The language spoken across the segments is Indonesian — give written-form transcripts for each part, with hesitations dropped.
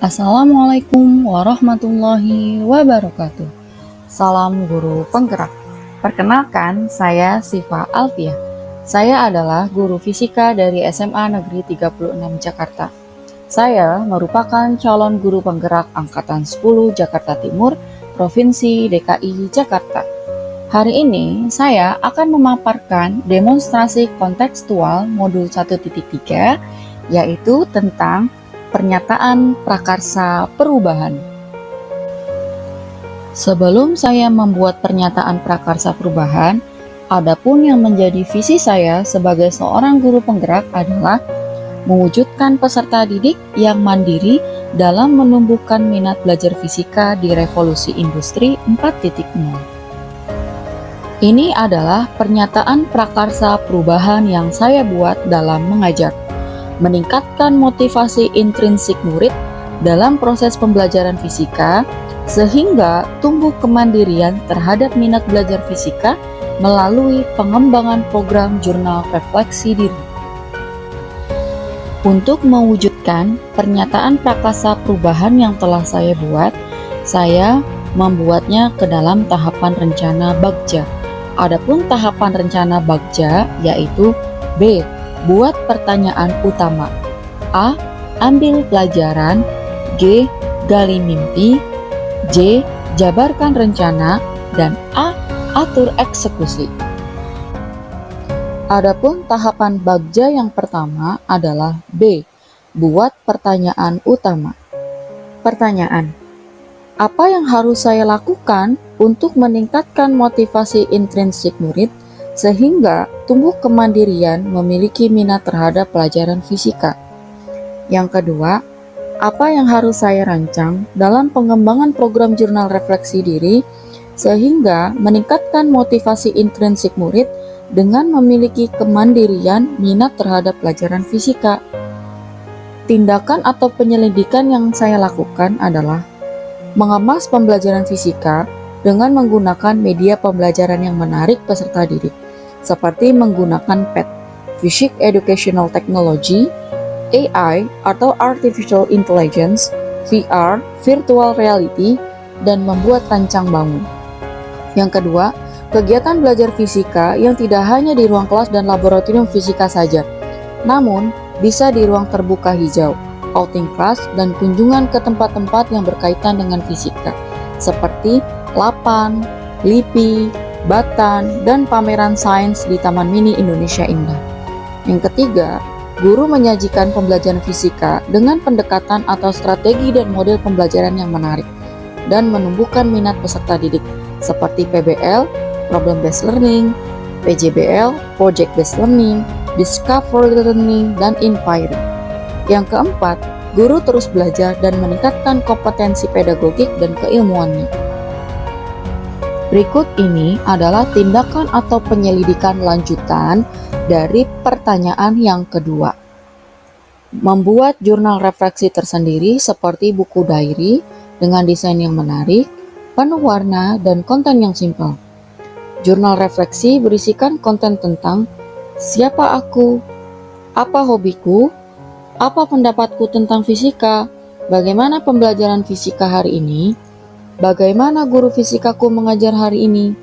Assalamualaikum warahmatullahi wabarakatuh. Salam guru penggerak. Perkenalkan, saya Siva Alfiah. Saya adalah guru fisika dari SMA Negeri 36 Jakarta. Saya merupakan calon guru penggerak Angkatan 10 Jakarta Timur, Provinsi DKI Jakarta. Hari ini saya akan memaparkan demonstrasi kontekstual modul 1.3, yaitu tentang pernyataan prakarsa perubahan. Sebelum saya membuat pernyataan prakarsa perubahan, adapun yang menjadi visi saya sebagai seorang guru penggerak adalah mewujudkan peserta didik yang mandiri dalam menumbuhkan minat belajar fisika di revolusi industri 4.0. Ini adalah pernyataan prakarsa perubahan yang saya buat dalam mengajar. Meningkatkan motivasi intrinsik murid dalam proses pembelajaran fisika sehingga tumbuh kemandirian terhadap minat belajar fisika melalui pengembangan program jurnal refleksi diri. Untuk mewujudkan pernyataan prakarsa perubahan yang telah saya buat, saya membuatnya ke dalam tahapan rencana Bagja. Adapun tahapan rencana Bagja yaitu B. Buat pertanyaan utama. A. Ambil pelajaran. G. Gali mimpi. J. Jabarkan rencana. Dan A. Atur eksekusi. Adapun tahapan Bagja yang pertama adalah B. Buat pertanyaan utama. Pertanyaan: apa yang harus saya lakukan untuk meningkatkan motivasi intrinsik murid sehingga tumbuh kemandirian memiliki minat terhadap pelajaran fisika? Yang kedua, apa yang harus saya rancang dalam pengembangan program jurnal refleksi diri sehingga meningkatkan motivasi intrinsik murid dengan memiliki kemandirian minat terhadap pelajaran fisika? Tindakan atau penyelidikan yang saya lakukan adalah mengemas pembelajaran fisika dengan menggunakan media pembelajaran yang menarik peserta didik, seperti menggunakan PET, Physics Educational Technology, AI atau Artificial Intelligence, VR, Virtual Reality, dan membuat rancang bangun. Yang kedua, kegiatan belajar fisika yang tidak hanya di ruang kelas dan laboratorium fisika saja, namun bisa di ruang terbuka hijau, outing class, dan kunjungan ke tempat-tempat yang berkaitan dengan fisika, seperti Lapan, LIPI, Batan, dan pameran sains di Taman Mini Indonesia Indah. Yang ketiga, guru menyajikan pembelajaran fisika dengan pendekatan atau strategi dan model pembelajaran yang menarik dan menumbuhkan minat peserta didik, seperti PBL, Problem Based Learning, PJBL, Project Based Learning, Discovery Learning, dan Inspiring. Yang keempat, guru terus belajar dan meningkatkan kompetensi pedagogik dan keilmuannya. Berikut ini adalah tindakan atau penyelidikan lanjutan dari pertanyaan yang kedua. Membuat jurnal refleksi tersendiri seperti buku diary dengan desain yang menarik, penuh warna, dan konten yang simpel. Jurnal refleksi berisikan konten tentang siapa aku, apa hobiku, apa pendapatku tentang fisika, bagaimana pembelajaran fisika hari ini, bagaimana guru fisikaku mengajar hari ini.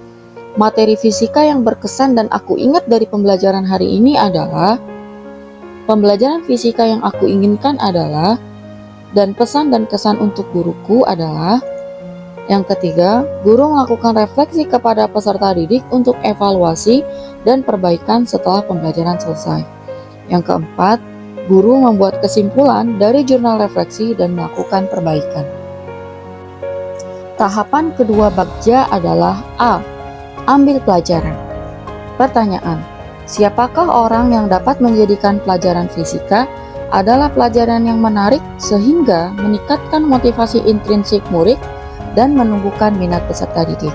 Materi fisika yang berkesan dan aku ingat dari pembelajaran hari ini adalah, pembelajaran fisika yang aku inginkan adalah, dan pesan dan kesan untuk guruku adalah. Yang ketiga, guru melakukan refleksi kepada peserta didik untuk evaluasi dan perbaikan setelah pembelajaran selesai. Yang keempat, guru membuat kesimpulan dari jurnal refleksi dan melakukan perbaikan. Tahapan kedua Bagja adalah A. Ambil pelajaran. Pertanyaan: siapakah orang yang dapat menjadikan pelajaran fisika adalah pelajaran yang menarik sehingga meningkatkan motivasi intrinsik murid dan menumbuhkan minat peserta didik?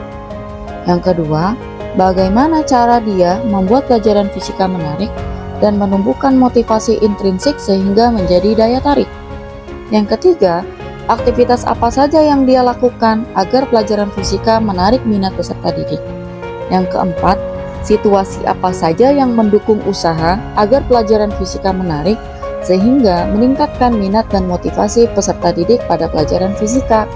Yang kedua, bagaimana cara dia membuat pelajaran fisika menarik dan menumbuhkan motivasi intrinsik sehingga menjadi daya tarik? Yang ketiga, aktivitas apa saja yang dia lakukan agar pelajaran fisika menarik minat peserta didik? Yang keempat, situasi apa saja yang mendukung usaha agar pelajaran fisika menarik sehingga meningkatkan minat dan motivasi peserta didik pada pelajaran fisika.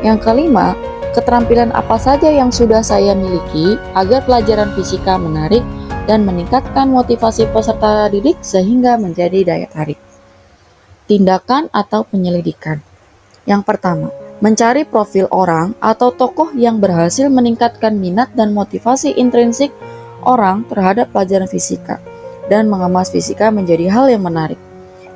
Yang kelima, keterampilan apa saja yang sudah saya miliki agar pelajaran fisika menarik dan meningkatkan motivasi peserta didik sehingga menjadi daya tarik. Tindakan atau penyelidikan. Yang pertama, mencari profil orang atau tokoh yang berhasil meningkatkan minat dan motivasi intrinsik orang terhadap pelajaran fisika dan mengemas fisika menjadi hal yang menarik.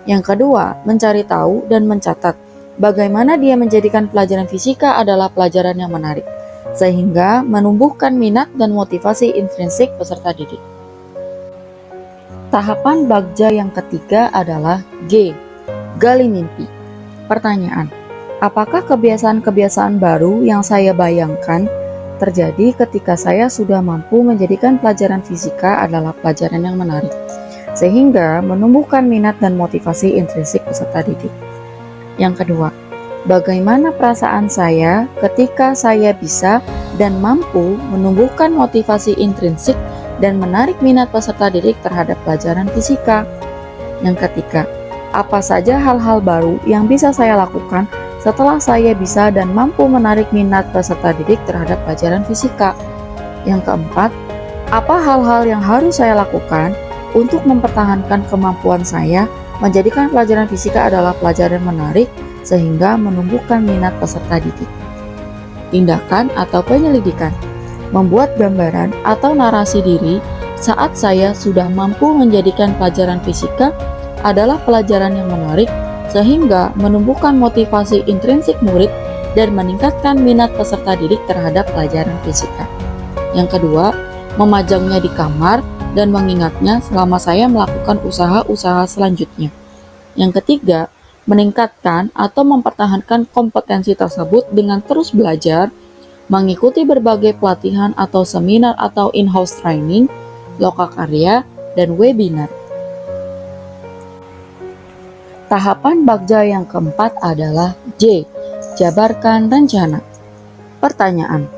Yang kedua, mencari tahu dan mencatat bagaimana dia menjadikan pelajaran fisika adalah pelajaran yang menarik, sehingga menumbuhkan minat dan motivasi intrinsik peserta didik. Tahapan bagja yang ketiga adalah G. Gali mimpi. Pertanyaan, apakah kebiasaan-kebiasaan baru yang saya bayangkan terjadi ketika saya sudah mampu menjadikan pelajaran fisika adalah pelajaran yang menarik, sehingga menumbuhkan minat dan motivasi intrinsik peserta didik? Yang kedua, bagaimana perasaan saya ketika saya bisa dan mampu menumbuhkan motivasi intrinsik dan menarik minat peserta didik terhadap pelajaran fisika? Yang ketiga, apa saja hal-hal baru yang bisa saya lakukan setelah saya bisa dan mampu menarik minat peserta didik terhadap pelajaran fisika? Yang keempat, apa hal-hal yang harus saya lakukan untuk mempertahankan kemampuan saya menjadikan pelajaran fisika adalah pelajaran menarik sehingga menumbuhkan minat peserta didik? Tindakan atau penyelidikan. Membuat gambaran atau narasi diri saat saya sudah mampu menjadikan pelajaran fisika adalah pelajaran yang menarik sehingga menumbuhkan motivasi intrinsik murid dan meningkatkan minat peserta didik terhadap pelajaran fisika. Yang kedua, memajangnya di kamar dan mengingatnya selama saya melakukan usaha-usaha selanjutnya. Yang ketiga, meningkatkan atau mempertahankan kompetensi tersebut dengan terus belajar, mengikuti berbagai pelatihan atau seminar atau in-house training, lokakarya, dan webinar. Tahapan bagja yang keempat adalah J. Jabarkan rencana. Pertanyaan,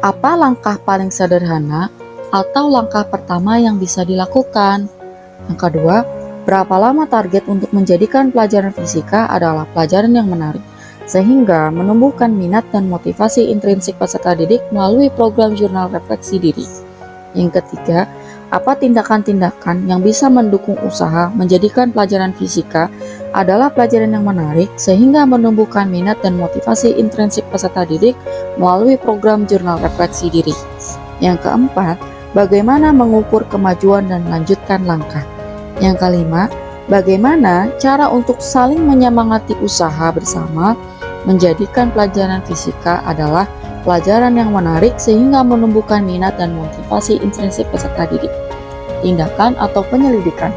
apa langkah paling sederhana atau langkah pertama yang bisa dilakukan? Yang kedua, berapa lama target untuk menjadikan pelajaran fisika adalah pelajaran yang menarik, sehingga menumbuhkan minat dan motivasi intrinsik peserta didik melalui program jurnal refleksi diri? Yang ketiga, apa tindakan-tindakan yang bisa mendukung usaha menjadikan pelajaran fisika adalah pelajaran yang menarik sehingga menumbuhkan minat dan motivasi intrinsik peserta didik melalui program jurnal refleksi diri? Yang keempat, bagaimana mengukur kemajuan dan melanjutkan langkah? Yang kelima, bagaimana cara untuk saling menyemangati usaha bersama menjadikan pelajaran fisika adalah pelajaran yang menarik sehingga menumbuhkan minat dan motivasi intrinsik peserta didik? Tindakan atau penyelidikan.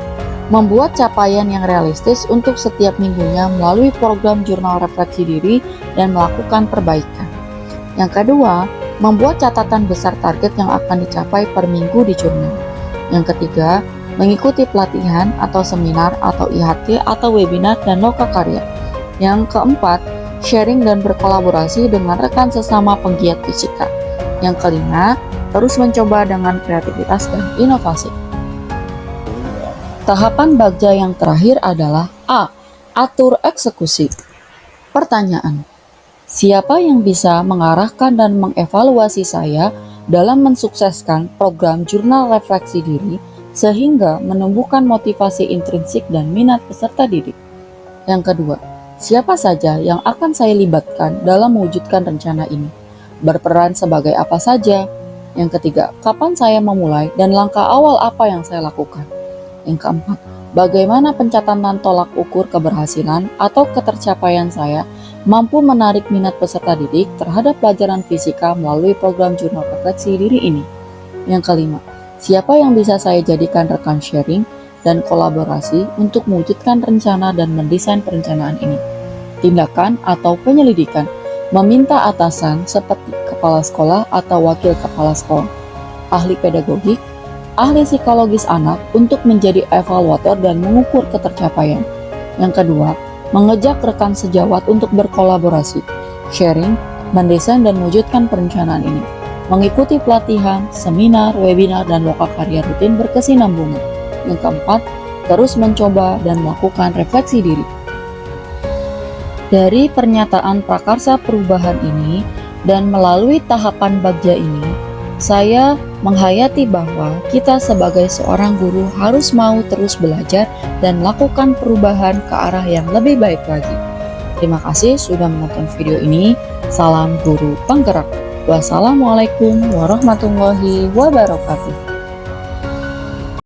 Membuat capaian yang realistis untuk setiap minggunya melalui program jurnal refleksi diri dan melakukan perbaikan. Yang kedua, membuat catatan besar target yang akan dicapai per minggu di jurnal. Yang ketiga, mengikuti pelatihan atau seminar atau IHT atau webinar dan lokakarya. Yang keempat, sharing dan berkolaborasi dengan rekan sesama penggiat fisika. Yang kelima, terus mencoba dengan kreativitas dan inovasi. Tahapan bagja yang terakhir adalah A. Atur eksekusi. Pertanyaan, siapa yang bisa mengarahkan dan mengevaluasi saya dalam mensukseskan program jurnal refleksi diri sehingga menumbuhkan motivasi intrinsik dan minat peserta didik? Yang kedua, siapa saja yang akan saya libatkan dalam mewujudkan rencana ini? Berperan sebagai apa saja? Yang ketiga, kapan saya memulai dan langkah awal apa yang saya lakukan? Yang keempat, bagaimana pencatatan tolak ukur keberhasilan atau ketercapaian saya mampu menarik minat peserta didik terhadap pelajaran fisika melalui program jurnal refleksi diri ini? Yang kelima, siapa yang bisa saya jadikan rekan sharing dan kolaborasi untuk mewujudkan rencana dan mendesain perencanaan ini? Tindakan atau penyelidikan. Meminta atasan seperti kepala sekolah atau wakil kepala sekolah, ahli pedagogik, ahli psikologis anak untuk menjadi evaluator dan mengukur ketercapaian. Yang kedua, mengejak rekan sejawat untuk berkolaborasi, sharing, mendesain dan mewujudkan perencanaan ini. Mengikuti pelatihan, seminar, webinar, dan lokakarya rutin berkesinambungan. Yang keempat, terus mencoba dan melakukan refleksi diri. Dari pernyataan prakarsa perubahan ini dan melalui tahapan bagja ini, saya menghayati bahwa kita sebagai seorang guru harus mau terus belajar dan melakukan perubahan ke arah yang lebih baik lagi. Terima kasih sudah menonton video ini. Salam guru penggerak. Wassalamualaikum warahmatullahi wabarakatuh.